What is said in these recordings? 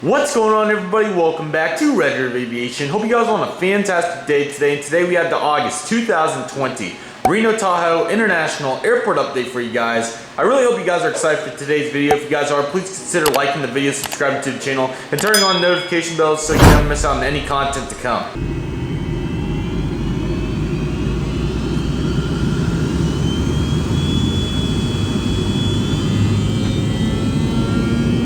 What's going on, everybody? Welcome back to Redriveraviation. Hope you guys are on a fantastic day today. And today we have the August 2020 Reno Tahoe International Airport update for you guys. I really hope you guys are excited for today's video. If you guys are, please consider liking the video, subscribing to the channel, and turning on the notification bells so you never miss out on any content to come.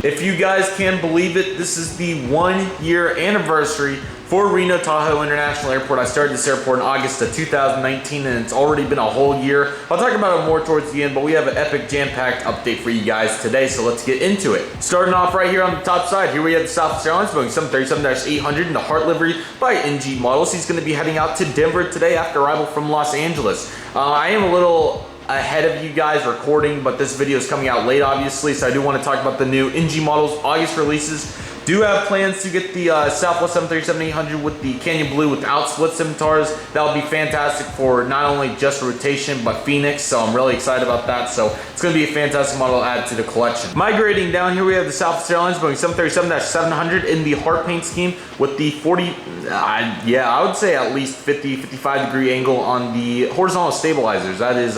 If you guys can believe it, this is the 1 year anniversary for Reno Tahoe International Airport. I started this airport in August of 2019 and it's already been a whole year. I'll talk about it more towards the end, but we have an epic jam-packed update for you guys today, so let's get into it. Starting off right here on the top side, here we have the Southwest Airlines Boeing 737-800 in the Heart livery by NG Models. He's going to be heading out to Denver today after arrival from Los Angeles. I am a little ahead of you guys recording, but this video is coming out late obviously, so I do want to talk about the new NG Models August releases. Do have plans to get the Southwest 737-800 with the Canyon Blue without split scimitars. That would be fantastic for not only just rotation but Phoenix, so I'm really excited about that. So it's going to be a fantastic model to add to the collection. Migrating down here, we have the Southwest Airlines Boeing 737-700 in the heart paint scheme with the 40, I would say at least 50-55 degree angle on the horizontal stabilizers. That is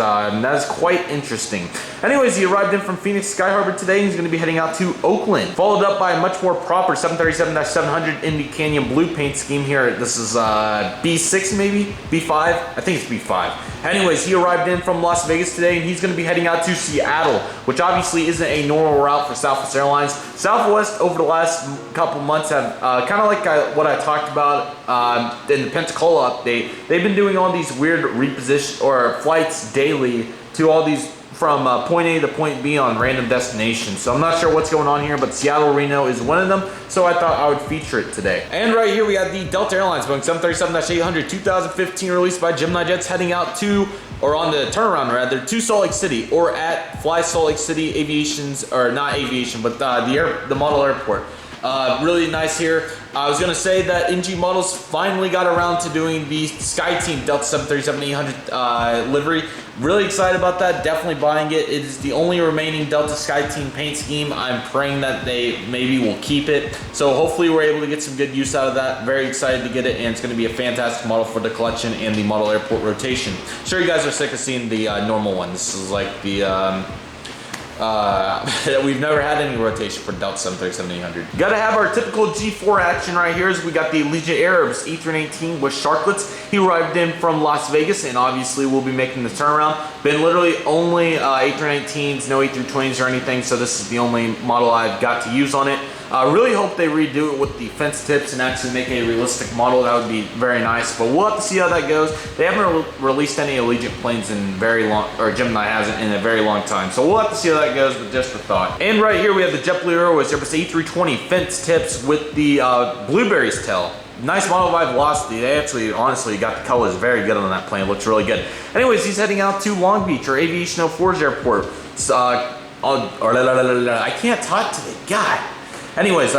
quite interesting. Anyways, he arrived in from Phoenix Sky Harbor today and he's going to be heading out to Oakland, followed up by a much more proper 737-700 in the Canyon Blue paint scheme here. This is B6 maybe? B5? I think it's B5. Anyways, he arrived in from Las Vegas today and he's going to be heading out to Seattle, which obviously isn't a normal route for Southwest Airlines. Southwest over the last couple months have kind of like what I talked about in the Pensacola update. They've been doing all these weird reposition or flights daily to all these from point A to point B on random destinations. So I'm not sure what's going on here, but Seattle Reno is one of them, so I thought I would feature it today. And right here we have the Delta Airlines Boeing 737-800 2015 released by Gemini Jets heading out to, or on the turnaround rather, to Salt Lake City, or at Fly Salt Lake City Aviation's, or not Aviation, but the model airport. Really nice here. I was going to say that NG Models finally got around to doing the SkyTeam Delta 737-800 livery. Really excited about that. Definitely buying it. It is the only remaining Delta SkyTeam paint scheme. I'm praying that they maybe will keep it. So hopefully we're able to get some good use out of that. Very excited to get it, and it's going to be a fantastic model for the collection and the model airport rotation. Sure, you guys are sick of seeing the normal one. This is like the we've never had any rotation for Delta 737-800. Gotta have our typical G4 action right here. Is we got the Allegiant Arabs E318 with sharklets. He arrived in from Las Vegas and obviously will be making the turnaround. Been literally only A319s, no A320s or anything, so this is the only model I've got to use on it. I really hope they redo it with the fence tips and actually make a realistic model. That would be very nice, but we'll have to see how that goes. They haven't released any Allegiant planes in very long, or Gemini hasn't in a very long time, so we'll have to see how that goes, but just a thought. And right here we have the JetBlue Airways Airbus A320 fence tips with the blueberries tail. Nice model by Velocity. They actually, honestly, got the colors very good on that plane. It looks really good. Anyways, he's heading out to Long Beach, or Aviation 04's airport. I can't talk today, God. Anyways,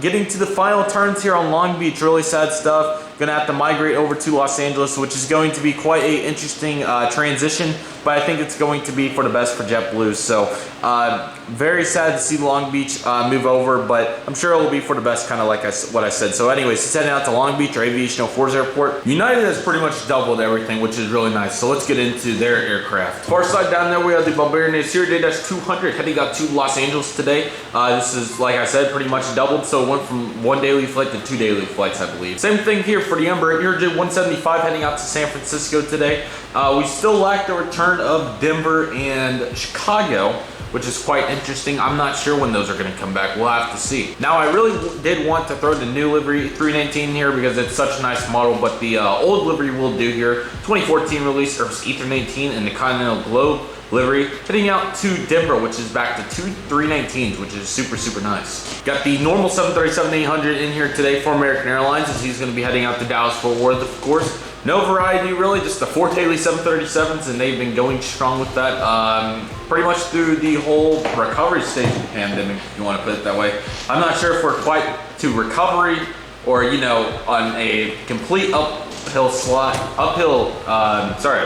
getting to the final turns here on Long Beach, really sad stuff. Gonna have to migrate over to Los Angeles, which is going to be quite a interesting transition, but I think it's going to be for the best for JetBlue. So very sad to see Long Beach move over, but I'm sure it will be for the best, kind of like what I said. So anyways, he's heading out to Long Beach, or Aviation 04's airport. United has pretty much doubled everything, which is really nice. So let's get into their aircraft. Far side down there, we have the Bombardier Acer Day-200 heading out to Los Angeles today. This is, like I said, pretty much doubled. So it went from 1 daily flight to 2 daily flights, I believe. Same thing here for the Embraer 175 heading out to San Francisco today. We still lack the return of Denver and Chicago, which is quite interesting. I'm not sure when those are going to come back. We'll have to see. Now, I really did want to throw the new livery 319 here because it's such a nice model, but the old livery will do here. 2014 release Airbus E319 in the Continental Globe livery, heading out to Denver, which is back to 2 319s, which is super, super nice. Got the normal 737-800 in here today for American Airlines, as he's going to be heading out to Dallas-Fort Worth, of course. No variety really, just the 4 daily 737s, and they've been going strong with that pretty much through the whole recovery stage of the pandemic, if you want to put it that way. I'm not sure if we're quite to recovery or, you know, on a complete uphill sorry,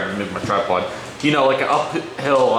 I moved my tripod. You know, like an uphill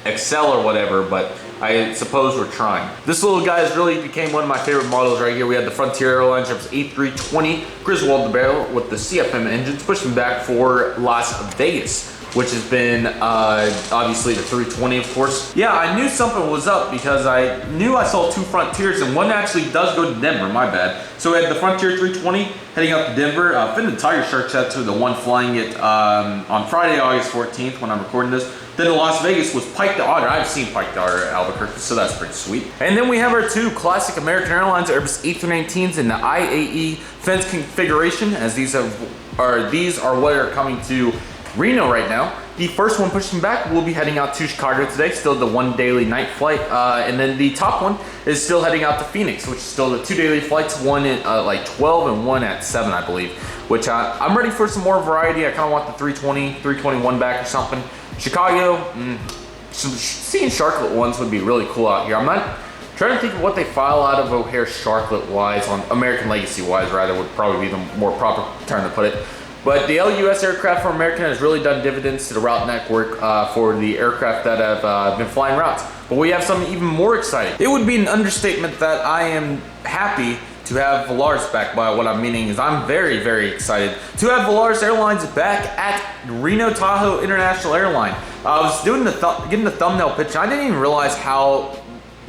excel or whatever, but I suppose we're trying. This little guy's really became one of my favorite models right here. We had the Frontier Airlines A320 Criswell barrel with the CFM engines, pushing back for Las Vegas, which has been obviously the 320, of course. Yeah, I knew something was up because I knew I saw two Frontiers, and one actually does go to Denver, my bad. So we had the Frontier 320 heading up to Denver. Finn and Tiger Shark set to the one flying it on Friday, August 14th when I'm recording this. Then in Las Vegas was Pike the Otter. I've seen Pike the Otter at Albuquerque, so that's pretty sweet. And then we have our two classic American Airlines Airbus A319s in the IAE fence configuration, as these are what are coming to Reno right now. The first one pushing back will be heading out to Chicago today, still the one daily night flight. And then the top one is still heading out to Phoenix, which is still the two daily flights, one at like 12 and one at 7, I believe. Which I'm ready for some more variety. I kind of want the 320, 321 back or something. Chicago, seeing Sharklet ones would be really cool out here. I'm not trying to think of what they file out of O'Hare Sharklet wise, on American Legacy wise rather, would probably be the more proper term to put it. But the LUS aircraft for American has really done dividends to the route network for the aircraft that have been flying routes. But we have something even more exciting. It would be an understatement that I am happy to have Volaris back. By what I'm meaning is I'm very, very excited to have Volaris Airlines back at Reno Tahoe International Airline. I was doing getting the thumbnail picture. I didn't even realize how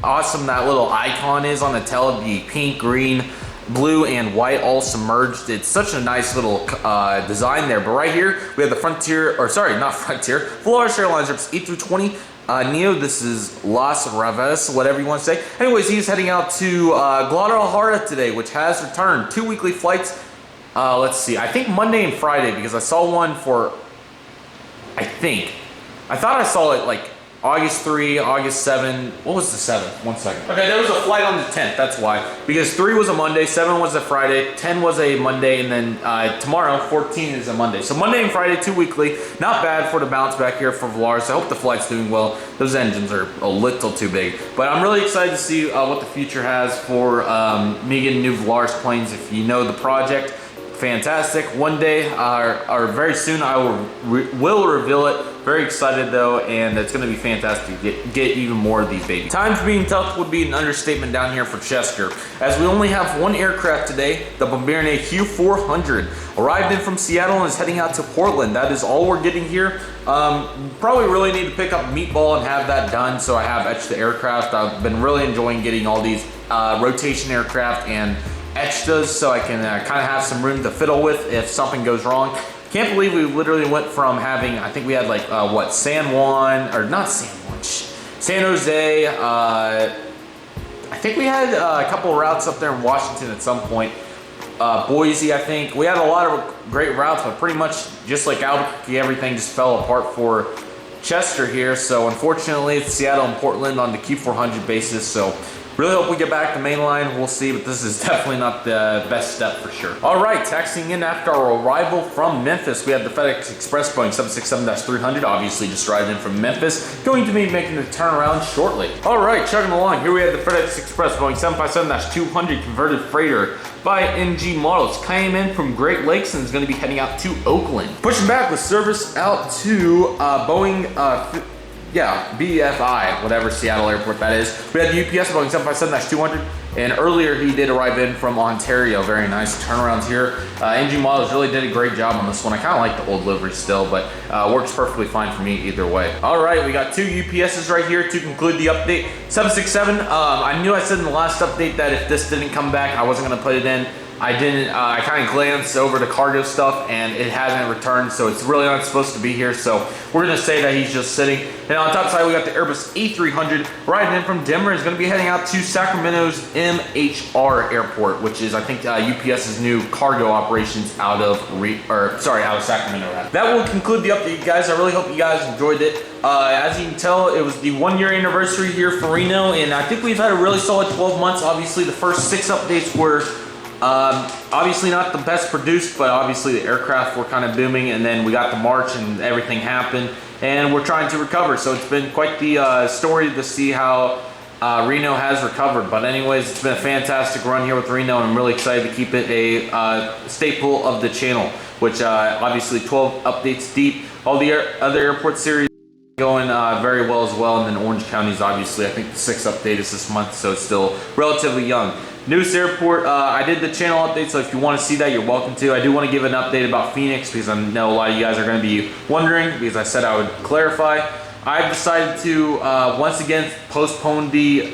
awesome that little icon is on the tail, the pink, green, blue, and white all submerged. It's such a nice little design there. But right here we have the Frontier, or sorry, not Frontier, Volaris Airlines A320 Neo. This is Las Vegas, whatever you want to say. Anyways, he's heading out to Guadalajara today, which has returned 2 weekly flights. Let's see, I think Monday and Friday, because I saw one for, I thought I saw it like August 3, August 7. What was the 7th? 1 second. Okay, there was a flight on the 10th, that's why. Because 3 was a Monday, 7 was a Friday, 10 was a Monday, and then tomorrow, 14 is a Monday. So Monday and Friday, 2 weekly. Not bad for the bounce back here for Volaris. I hope the flight's doing well. Those engines are a little too big. But I'm really excited to see what the future has for me getting new Volaris planes. If you know the project, fantastic. One day, or very soon, I will reveal it. Very excited though, and it's going to be fantastic to get even more of these babies. Times being tough would be an understatement down here for Chester, as we only have one aircraft today, the Bombardier Q400. Arrived in from Seattle and is heading out to Portland. That is all we're getting here. Probably really need to pick up Meatball and have that done so I have etched the aircraft. I've been really enjoying getting all these rotation aircraft and extras so I can kind of have some room to fiddle with if something goes wrong. Can't believe we literally went from having, I think we had like, what, San Juan, or not San Juan, San Jose, I think we had a couple of routes up there in Washington at some point, Boise, I think. We had a lot of great routes, but pretty much just like Albuquerque, everything just fell apart for Chester here. So unfortunately, it's Seattle and Portland on the Q400 basis, so really hope we get back to mainline. We'll see, but this is definitely not the best step for sure. All right, taxiing in after our arrival from Memphis, we had the FedEx Express Boeing 767-300, obviously just arrived in from Memphis, going to be making a turnaround shortly. All right, chugging along, here we have the FedEx Express Boeing 757-200 converted freighter by NG Models. Came in from Great Lakes and is going to be heading out to Oakland. Pushing back with service out to Boeing BFI, whatever Seattle airport that is. We had the UPS Boeing 757-200, and earlier he did arrive in from Ontario. Very nice turnarounds here. NG Models really did a great job on this one. I kind of like the old livery still, but works perfectly fine for me either way. All right, we got two UPSs right here to conclude the update. 767, I knew I said in the last update that if this didn't come back, I wasn't gonna put it in. I didn't, I kind of glanced over the cargo stuff and it hasn't returned, so it's really not supposed to be here. So we're gonna say that he's just sitting. And on top side, we got the Airbus A300 riding in from Denver. Is gonna be heading out to Sacramento's MHR airport, which is, I think, UPS's new cargo operations out of Sacramento. That will conclude the update, guys. I really hope you guys enjoyed it. As you can tell, it was the 1 year anniversary here for Reno, and I think we've had a really solid 12 months. Obviously, the first 6 updates were obviously not the best produced, but obviously the aircraft were kind of booming, and then we got the March and everything happened, and we're trying to recover. So it's been quite the story to see how Reno has recovered. But anyways, it's been a fantastic run here with Reno, and I'm really excited to keep it a staple of the channel, which obviously 12 updates deep. All the other airport series going very well as well. And then Orange County is obviously, I think the 6th update is this month, so it's still relatively young. Newest airport, I did the channel update, so if you want to see that, you're welcome to. I do want to give an update about Phoenix because I know a lot of you guys are going to be wondering, because I said I would clarify. I've decided to once again postpone the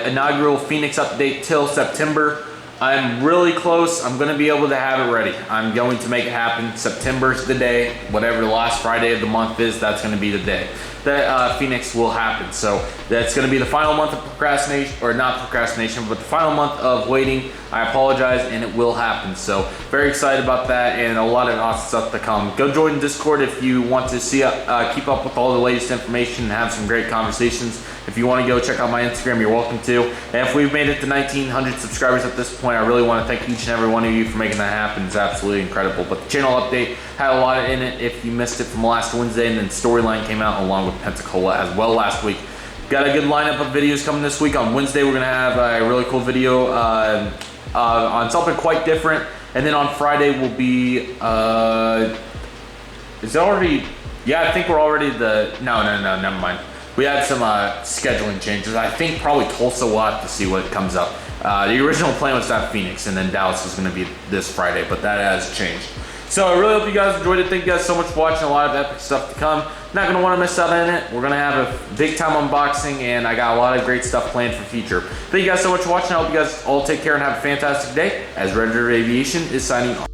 inaugural Phoenix update till September. I'm really close. I'm going to be able to have it ready. I'm going to make it happen. September's the day. Whatever the last Friday of the month is, that's going to be the day that Phoenix will happen. So that's going to be the final month of procrastination, or not procrastination, but the final month of waiting. I apologize, and it will happen. So very excited about that, and a lot of awesome stuff to come. Go join Discord if you want to see keep up with all the latest information and have some great conversations. If you want to go check out my Instagram, you're welcome to. And if we've made it to 1,900 subscribers at this point, I really want to thank each and every one of you for making that happen. It's absolutely incredible. But the channel update had a lot in it if you missed it from last Wednesday, and then Storyline came out along with Pensacola as well last week. Got a good lineup of videos coming this week. On Wednesday, we're going to have a really cool video on something quite different. And then on Friday will be, is it already, yeah, I think we're already no, never mind. We had some scheduling changes. I think probably Tulsa will have to see what comes up. The original plan was to have Phoenix, and then Dallas was going to be this Friday, but that has changed. So I really hope you guys enjoyed it. Thank you guys so much for watching. A lot of epic stuff to come. Not going to want to miss out on it. We're going to have a big time unboxing, and I got a lot of great stuff planned for future. Thank you guys so much for watching. I hope you guys all take care and have a fantastic day, as Redriveraviation is signing off.